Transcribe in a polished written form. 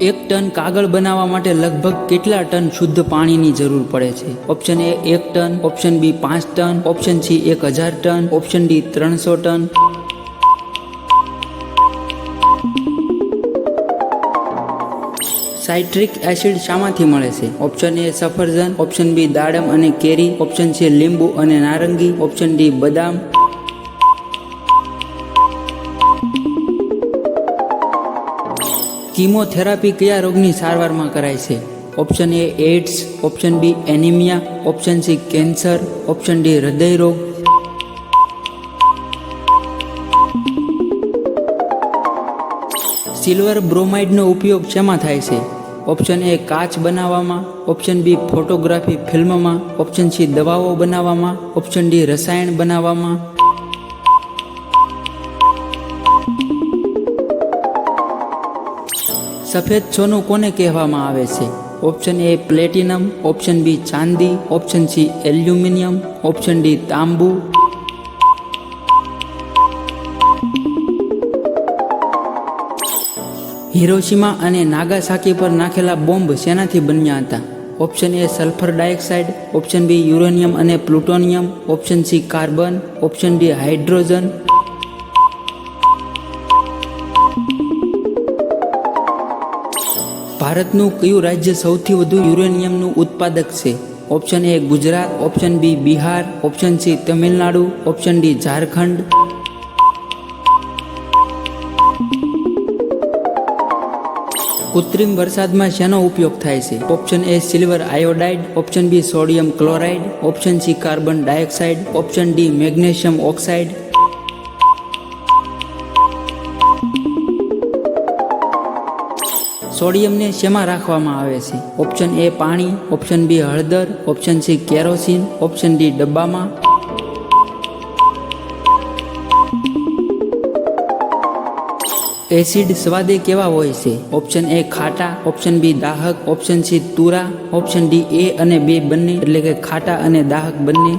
એક ટન કાગળ બનાવવા માટે લગભગ કેટલા ટન શુદ્ધ પાણીની જરૂર પડે છે? Option A 1 ton, option B 5 ton, option C 1000 ton, option D 300 ton. Citric acid શામાંથી મળે છે? ઓપ્શન એ સફરજન, ઓપ્શન બી દાડમ અને કેરી, ઓપ્શન સી લીંબુ અને નારંગી, ઓપ્શન ડી બદામ. કીમોથેરાપી કયા રોગની સારવારમાં કરાય છે? Option A AIDS, option B anaemia, option C cancer, option D હૃદય રોગ. સિલ્વર બ્રોમાઇડનો ઉપયોગ શેમાં થાય છે? ઓપ્શન એ કાચ બનાવવામાં, ઓપ્શન બી ફોટોગ્રાફી ફિલ્મમાં, ઓપ્શન સી દવાઓ બનાવવામાં, ઓપ્શન ડી રસાયણ બનાવવામાં. સફેદ સોનું કોને કહેવામાં આવે છે? Option A platinum, option B ચાંદી, option C aluminium, option D તાંબુ. હિરોશિમા અને નાગાસાકી પર નાખેલા બોમ્બ શેનાથી બન્યા હતા? Option A sulphur dioxide, option B uranium અને plutonium, option C carbon, option D hydrogen. ભારતનું કયું રાજ્ય સૌથી વધુ યુરેનિયમનું ઉત્પાદક છે? Option A Gujarat, option B Bihar, option C Tamil Nadu, option D Jharkhand. કૃત્રિમ વરસાદમાં શેનો ઉપયોગ થાય છે? Option A silver iodide, option B sodium chloride, option C carbon dioxide, option D magnesium oxide. સોડિયમને શેમાં રાખવામાં આવે છે? ઓપ્શન એ પાણી, ઓપ્શન બી હળદર, option C kerosene, option D ડબ્બામાં. એસિડ સ્વાદે કેવા હોય છે? ઓપ્શન એ ખાટા, ઓપ્શન બી દાહક, ઓપ્શન સી તુરા, ઓપ્શન ડી એ અને બે બંને એટલે કે ખાટા અને દાહક બંને.